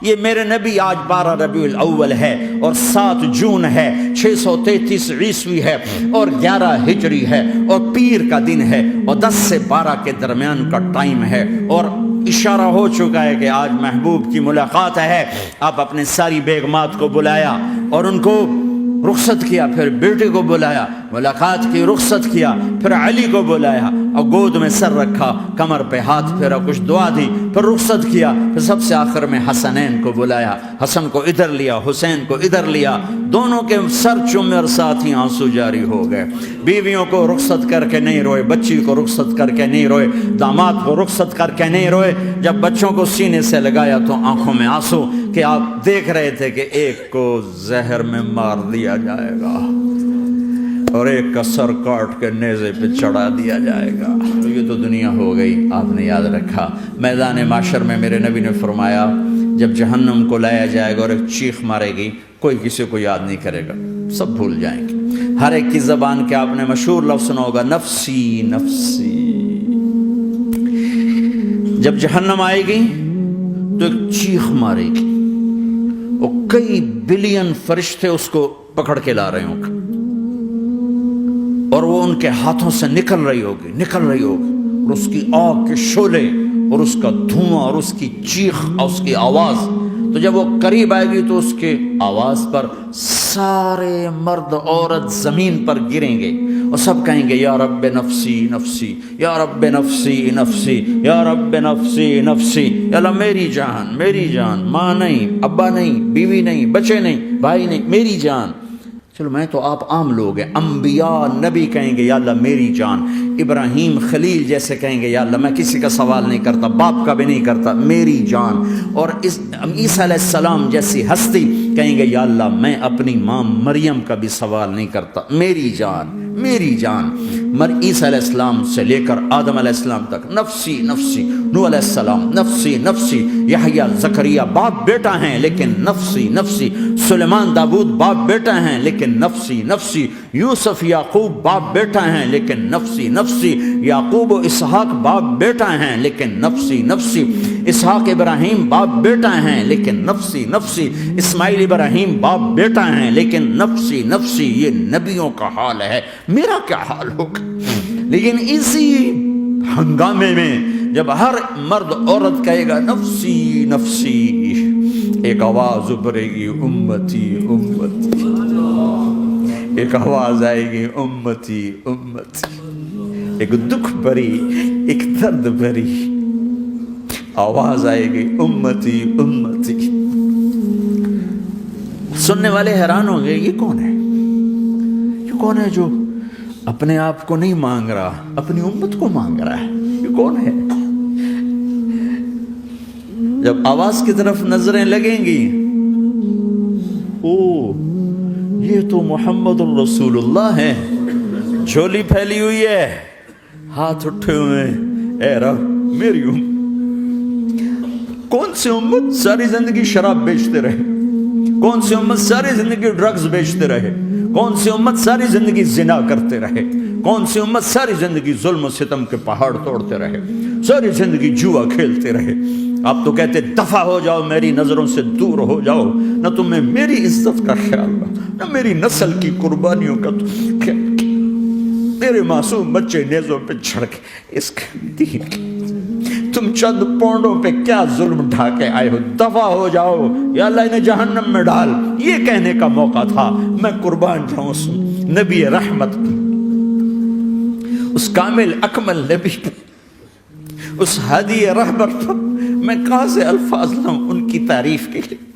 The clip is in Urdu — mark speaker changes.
Speaker 1: یہ میرے نبی آج 12 ربیع الاول ہے اور 7 جون ہے، 633 عیسوی ہے اور 11 ہجری ہے اور پیر کا دن ہے اور 10 سے 12 کے درمیان کا ٹائم ہے، اور اشارہ ہو چکا ہے کہ آج محبوب کی ملاقات ہے۔ آپ اپنے ساری بیگمات کو بلایا اور ان کو رخصت کیا، پھر بیٹے کو بلایا، ملاقات کی، رخصت کیا، پھر علی کو بلایا اور گود میں سر رکھا، کمر پہ ہاتھ پھیرا، کچھ دعا دی، پھر رخصت کیا، پھر سب سے آخر میں حسنین کو بلایا، حسن کو ادھر لیا، حسین کو ادھر لیا، دونوں کے سر چومے اور ساتھ ہی آنسو جاری ہو گئے۔ بیویوں کو رخصت کر کے نہیں روئے، بچی کو رخصت کر کے نہیں روئے، داماد کو رخصت کر کے نہیں روئے، جب بچوں کو سینے سے لگایا تو آنکھوں میں آنسو کہ آپ دیکھ رہے تھے کہ ایک کو زہر میں مار دیا جائے گا اور ایک کا سر کاٹ کے نیزے پہ چڑھا دیا جائے گا۔ یہ تو دنیا ہو گئی، آپ نے یاد رکھا۔ میدان معاشر میں میرے نبی نے فرمایا جب جہنم کو لایا جائے گا اور ایک چیخ مارے گی، کوئی کسی کو یاد نہیں کرے گا، سب بھول جائیں گے۔ ہر ایک کی زبان کے آپ نے مشہور لفظ سنا ہوگا، نفسی نفسی۔ جب جہنم آئے گی تو ایک چیخ مارے گی اور کئی بلین فرشتے اس کو پکڑ کے لا رہے ہوں گے اور وہ ان کے ہاتھوں سے نکل رہی ہوگی اور اس کی آگ کے شعلے اور اس کا دھواں اور اس کی چیخ اور اس کی آواز، تو جب وہ قریب آئے گی تو اس کے آواز پر سارے مرد عورت زمین پر گریں گے اور سب کہیں گے یا رب نفسی نفسی، یا رب نفسی نفسی، یا رب نفسی نفسی، یا اللہ میری جان میری جان، ماں نہیں، ابا نہیں، بیوی نہیں، بچے نہیں، بھائی نہیں، میری جان۔ چلو میں تو آپ عام لوگ ہیں، انبیاء نبی کہیں گے یا اللہ میری جان، ابراہیم خلیل جیسے کہیں گے یا اللہ میں کسی کا سوال نہیں کرتا، باپ کا بھی نہیں کرتا، میری جان، اور عیسیٰ علیہ السلام جیسی ہستی کہیں گے یا اللہ میں اپنی ماں مریم کا بھی سوال نہیں کرتا، میری جان میری جان۔ عیسیٰ علیہ السلام سے لے کر آدم علیہ السلام تک نفسی نفسی، نوح علیہ السلام نفسی نفسی، یحییٰ زکریا باپ بیٹا ہیں لیکن نفسی نفسی، سلیمان داؤد باپ بیٹا ہیں لیکن نفسی نفسی، یوسف یعقوب باپ بیٹا ہیں لیکن نفسی نفسی، یعقوب و اسحاق باپ بیٹا ہیں لیکن نفسی نفسی، اسحاق ابراہیم باپ بیٹا ہیں لیکن نفسی نفسی، اسماعیل ابراہیم باپ بیٹا ہیں لیکن نفسی نفسی۔ یہ نبیوں کا حال ہے، میرا کیا حال ہوگا؟ لیکن اسی ہنگامے میں جب ہر مرد عورت کہے گا نفسی نفسی، ایک آواز ابھرے گی امتی امتی، ایک آواز آئے گی امتی امتی، ایک دکھ بھری ایک درد بھری آواز آئے گی امتی امتی۔ سننے والے حیران ہوں گے یہ کون ہے، یہ کون ہے جو اپنے آپ کو نہیں مانگ رہا، اپنی امت کو مانگ رہا ہے، یہ کون ہے؟ جب آواز کی طرف نظریں لگیں گی، او یہ تو محمد الرسول اللہ ہے، جھولی پھیلی ہوئی ہے، ہاتھ اٹھے ہوئے، اے رب میری امت۔ کون سی امت ساری زندگی شراب بیچتے رہے، کون سی امت ساری زندگی ڈرگز بیچتے رہے، کون سی امت ساری زندگی زنا کرتے رہے، کون سی امت ساری زندگی ظلم و ستم کے پہاڑ توڑتے رہے، ساری زندگی جوا کھیلتے رہے۔ آپ تو کہتے دفع ہو جاؤ، میری نظروں سے دور ہو جاؤ، نہ تمہیں میری عزت کا خیال نہ میری نسل کی قربانیوں کا خیال، میرے معصوم بچے نیزوں پہ چڑھ کے اس دین کے تم چند پونڈوں پہ کیا ظلم ڈھا کے آئے ہو، دفع ہو جاؤ یا اللہ انہیں جہنم میں ڈال۔ یہ کہنے کا موقع تھا، میں قربان جاؤں اس نبی رحمت پر، اس کامل اکمل نبی پر، اس ہادی رہبر پر، میں کہاں سے الفاظ لاؤں ان کی تعریف کے لیے۔